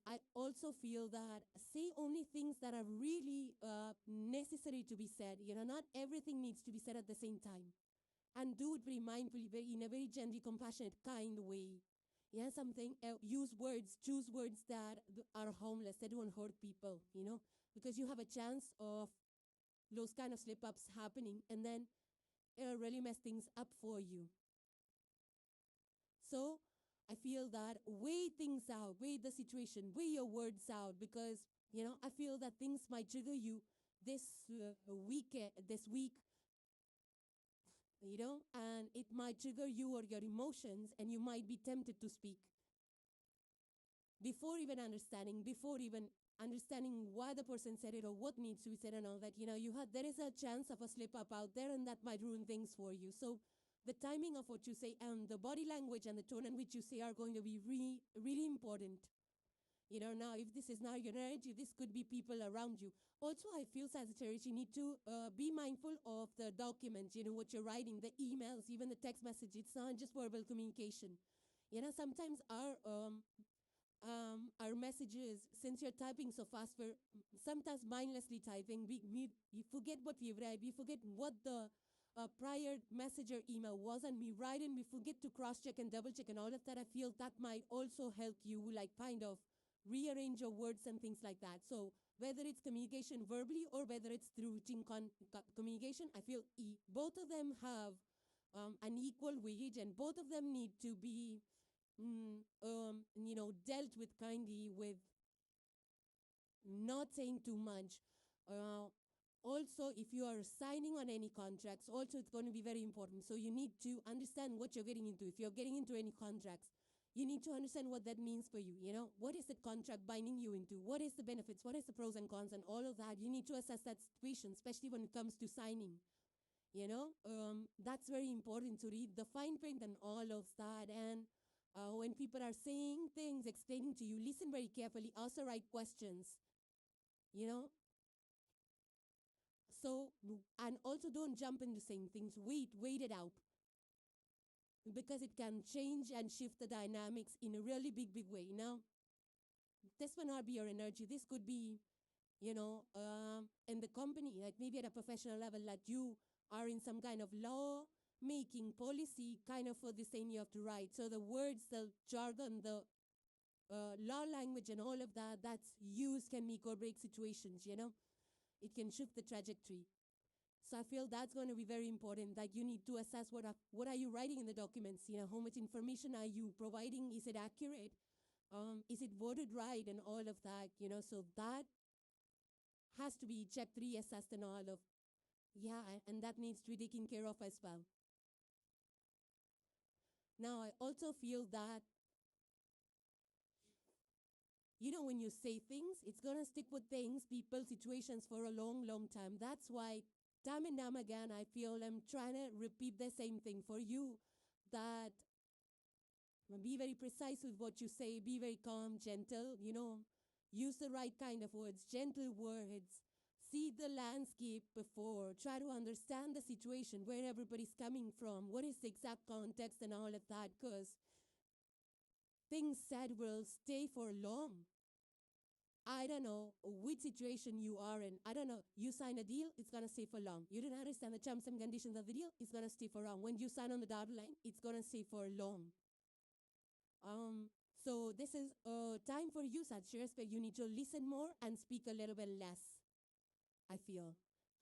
I also feel that say only things that are really necessary to be said. Not everything needs to be said at the same time. And do it very mindfully, in a very gently, compassionate, kind way. Choose words that are harmless, that don't hurt people, because you have a chance of those kind of slip-ups happening, and then it'll really mess things up for you. So I feel that weigh things out, weigh the situation, weigh your words out, because, I feel that things might trigger you this week, and it might trigger you or your emotions, and you might be tempted to speak. Before even understanding why the person said it or what needs to be said and all that, there is a chance of a slip up out there, and that might ruin things for you. So the timing of what you say and the body language and the tone in which you say are going to be really, really important. Now, if this is not your energy, this could be people around you. Also, I feel, Sagittarius, you need to be mindful of the documents, what you're writing, the emails, even the text message. It's not just verbal communication. Sometimes our messages, since you're typing so fast, we're sometimes mindlessly typing. We forget what we've read. We forget what the prior message or email was, and we write and we forget to cross-check and double-check and all of that. I feel that might also help you, like, kind of rearrange your words and things like that. So whether it's communication verbally or whether it's through routine communication, I feel both of them have an equal weight, and both of them need to be, dealt with kindly, with not saying too much. Also, if you are signing on any contracts, also it's going to be very important. So you need to understand what you're getting into. If you're getting into any contracts, you need to understand what that means for you. What is the contract binding you into? What is the benefits? What is the pros and cons and all of that? You need to assess that situation, especially when it comes to signing. That's very important to read the fine print and all of that. And when people are saying things, explaining to you, listen very carefully, ask the right questions. So, and also don't jump into saying things. Wait it out. Because it can change and shift the dynamics in a really big way. This may not be your energy. This could be, in the company, like maybe at a professional level, that you are in some kind of law-making policy, kind of for the same you have to write. So the words, the jargon, the law language and all of that, that's used can make or break situations, It can shift the trajectory. So I feel that's going to be very important. Like you need to assess what are you writing in the documents? How much information are you providing? Is it accurate? Is it worded right? And all of that. So that has to be checked, reassessed, and all of. Yeah, and that needs to be taken care of as well. Now I also feel that when you say things, it's going to stick with things, people, situations for a long, long time. That's why time and time again, I feel I'm trying to repeat the same thing for you, that be very precise with what you say, be very calm, gentle, use the right kind of words, gentle words, see the landscape before, try to understand the situation, where everybody's coming from, what is the exact context and all of that, because things said will stay for long. I don't know which situation you are in. I don't know. You sign a deal, it's going to stay for long. You don't understand the terms and conditions of the deal, it's going to stay for long. When you sign on the dotted line, it's going to stay for long. So this is time for you, Sagittarius, where you need to listen more and speak a little bit less, I feel.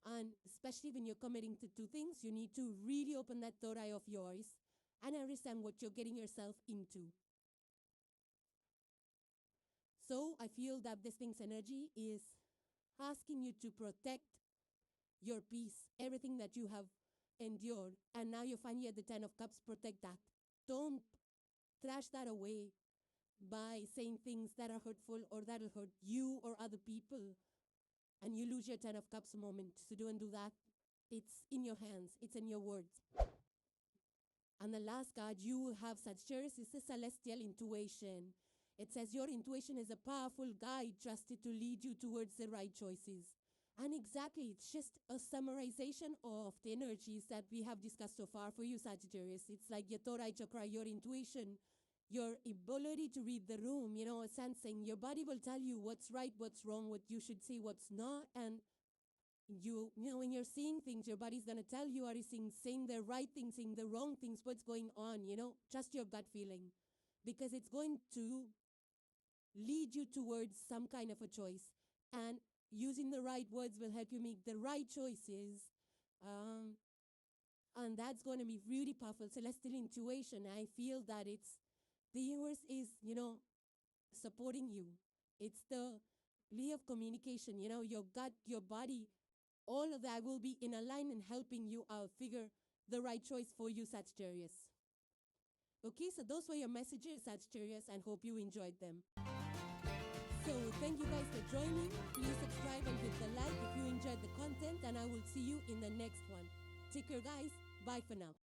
And especially when you're committing to two things, you need to really open that third eye of yours and understand what you're getting yourself into. So I feel that this thing's energy is asking you to protect your peace, everything that you have endured. And now you're finally at the 10 of Cups, protect that. Don't trash that away by saying things that are hurtful or that will hurt you or other people. And you lose your 10 of Cups moment. So don't do that. It's in your hands. It's in your words. And the last card you have, Sagittarius, is the celestial intuition. It says your intuition is a powerful guide trusted to lead you towards the right choices. And exactly, it's just a summarization of the energies that we have discussed so far for you, Sagittarius. It's like your third eye chakra, your intuition, your ability to read the room, sensing. Your body will tell you what's right, what's wrong, what you should say, what's not. And when you're seeing things, your body's going to tell you, are you saying the right things, saying the wrong things, what's going on, Trust your gut feeling. Because it's going to lead you towards some kind of a choice. And using the right words will help you make the right choices. And that's going to be really powerful. Celestial intuition, I feel that the universe is, supporting you. It's the way of communication, your gut, your body, all of that will be in a line and helping you out figure the right choice for you, Sagittarius. Okay, so those were your messages, Sagittarius, and hope you enjoyed them. So thank you guys for joining. Please subscribe and hit the like if you enjoyed the content, and I will see you in the next one. Take care, guys. Bye for now.